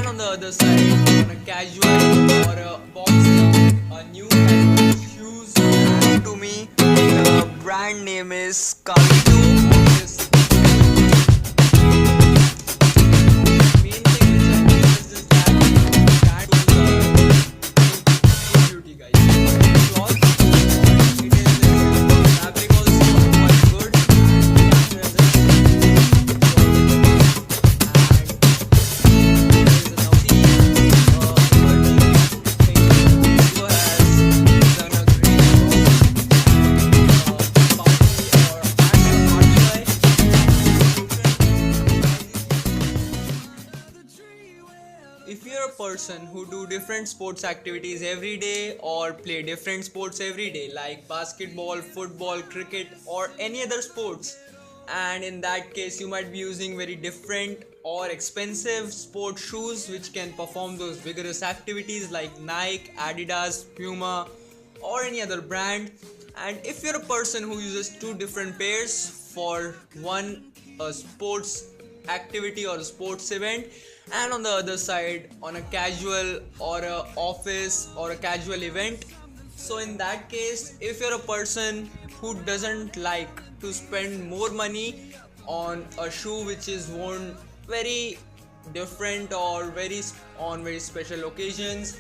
and on the other side on a casual or a boxing, a new casual shoes. And to me, the brand name is CarRito. Main thing which I noticed is that brand shoes are beauty, guys. Cloth, it is fabric also quite good. If you're a person who do different sports activities every day or play different sports every day like basketball, football, cricket or any other sports, and in that case you might be using very different or expensive sport shoes which can perform those vigorous activities like Nike, Adidas, Puma or any other brand. And if you're a person who uses two different pairs for one sports activity or a sports event, and on the other side on a casual or a office or a casual event, so in that case if you're a person who doesn't like to spend more money on a shoe which is worn very different or very special occasions,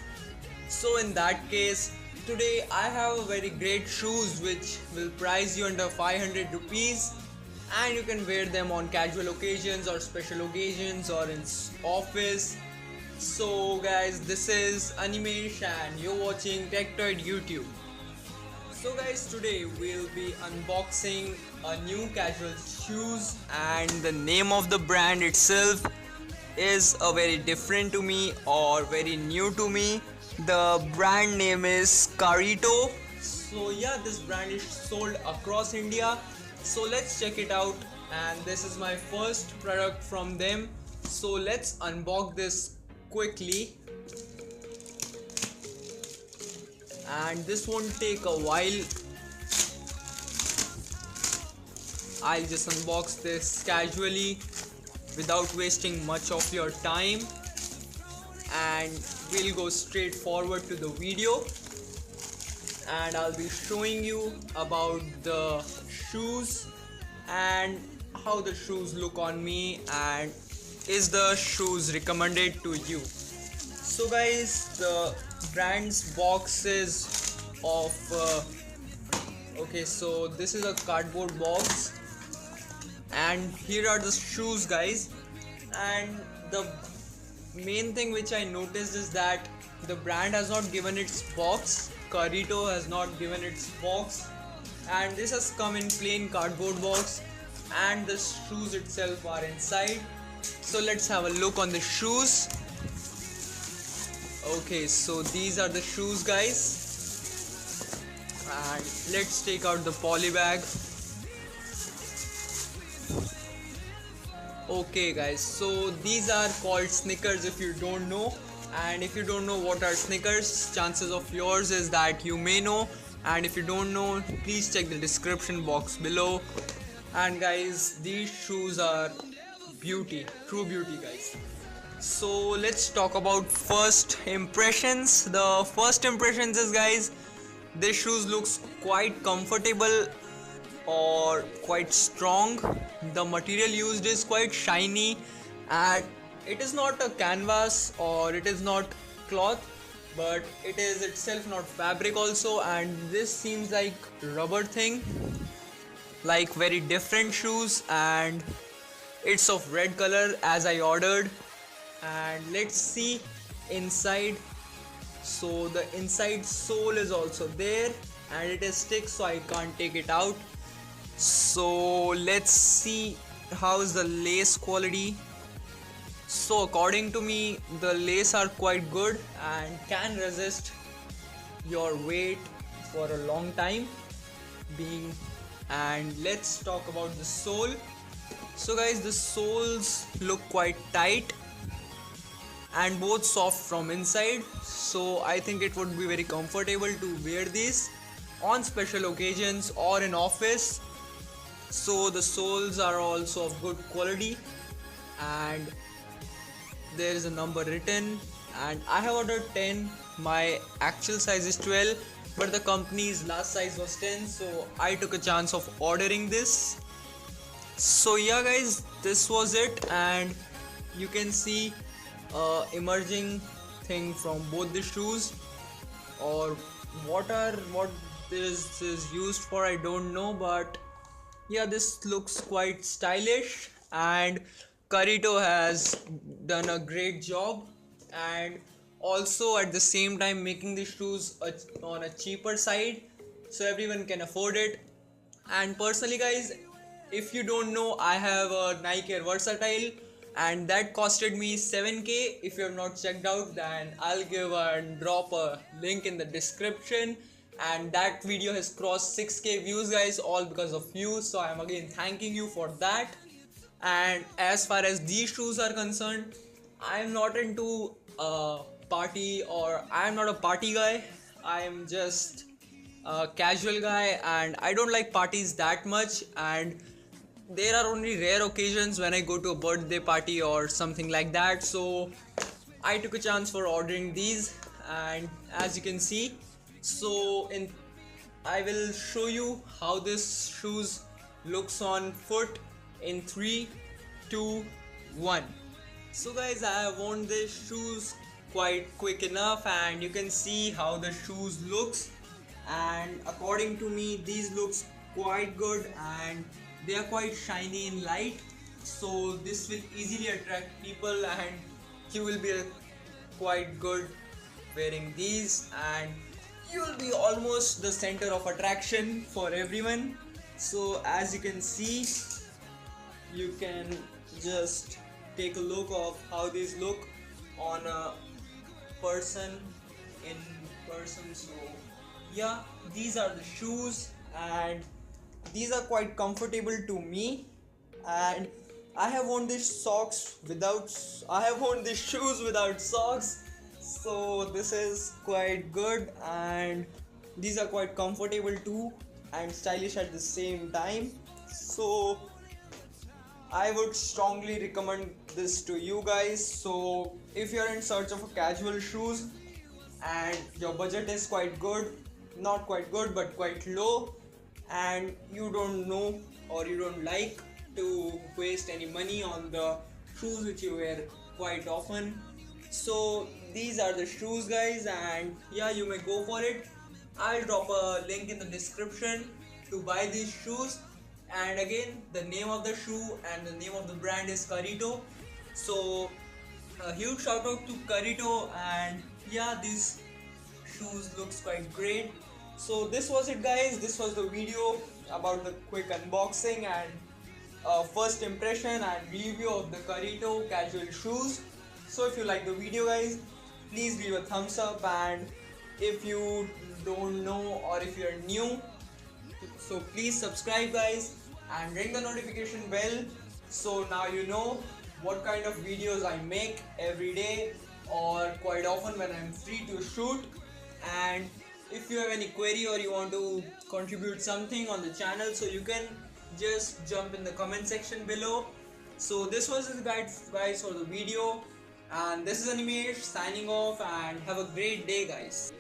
so in that case today I have a very great shoes which will price you under 500 rupees, and you can wear them on casual occasions or special occasions or in office. So guys, this is Animesh and you're watching TechToid YouTube. So guys, today we'll be unboxing a new casual shoes, and the name of the brand itself is a very different to me or very new to me. The brand name is CarRito. So yeah, this brand is sold across India. So let's check it out, and this is my first product from them. So let's unbox this quickly, and this won't take a while. I'll just unbox this casually without wasting much of your time, and we'll go straight forward to the video, and I'll be showing you about the shoes and how the shoes look on me and is the shoes recommended to you. So guys, the brand's box is of okay, so this is a cardboard box, and here are the shoes guys. And the main thing which I noticed is that the brand has not given its box. CarRito has not given its box, and this has come in plain cardboard box, and the shoes itself are inside. So let's have a look on the shoes. Okay, so these are the shoes guys, and let's take out the poly bag. Okay guys, so these are called Sneakers if you don't know, and if you don't know what are Sneakers, chances of yours is that you may know, and if you don't know, please check the description box below. And guys, these shoes are beauty, true beauty guys. So let's talk about first impressions. The first impressions is guys, this shoes looks quite comfortable or quite strong. The material used is quite shiny, and it is not a canvas or it is not cloth, but it is itself not fabric also, and this seems like rubber thing, like very different shoes, and it's of red color as I ordered. And let's see inside. So the inside sole is also there, and it is stick, so I can't take it out. So let's see how is the lace quality. So according to me, the lace are quite good and can resist your weight for a long time being. And let's talk about the sole. So guys, the soles look quite tight and both soft from inside, so I think it would be very comfortable to wear these on special occasions or in office. So the soles are also of good quality, and there is a number written, and I have ordered 10. My actual size is 12, but the company's last size was 10, so I took a chance of ordering this. So yeah guys, this was it, and you can see emerging thing from both the shoes, or what this is used for I don't know, but yeah, this looks quite stylish, and CarRito has done a great job, and also at the same time making the shoes on a cheaper side so everyone can afford it. And personally guys, if you don't know, I have a Nike Air Versatile, and that costed me 7k. If you have not checked out, then I'll give and drop a link in the description. And that video has crossed 6k views guys, all because of you, so I'm again thanking you for that. And as far as these shoes are concerned, I'm not into party, or I'm not a party guy. I'm just a casual guy, and I don't like parties that much, and there are only rare occasions when I go to a birthday party or something like that, so I took a chance for ordering these. And as you can see, so in I will show you how this shoes looks on foot in 3 2 1. So guys, I have worn these shoes quite quick enough, and you can see how the shoes looks, and according to me these looks quite good, and they are quite shiny in light, so this will easily attract people, and you will be quite good wearing these, and you will be almost the center of attraction for everyone. So as you can see, you can just take a look of how these look on a person in person. So yeah, these are the shoes, and these are quite comfortable to me, and I have worn these shoes without socks, so this is quite good, and these are quite comfortable too and stylish at the same time. So I would strongly recommend this to you guys. So if you're in search of a casual shoes and your budget is quite good, not quite good but quite low, and you don't know or you don't like to waste any money on the shoes which you wear quite often, so these are the shoes guys, and yeah, you may go for it. I'll drop a link in the description to buy these shoes, and again, the name of the shoe and the name of the brand is CarRito. So a huge shout out to CarRito, and yeah, these shoes looks quite great. So this was it guys, this was the video about the quick unboxing and first impression and review of the CarRito casual shoes. So if you like the video guys, please leave a thumbs up, and if you don't know or if you're new, so please subscribe guys and ring the notification bell, so now you know what kind of videos I make every day or quite often when I'm free to shoot. And if you have any query or you want to contribute something on the channel, so you can just jump in the comment section below. So this was the guys for the video, and this is Animesh signing off, and have a great day guys.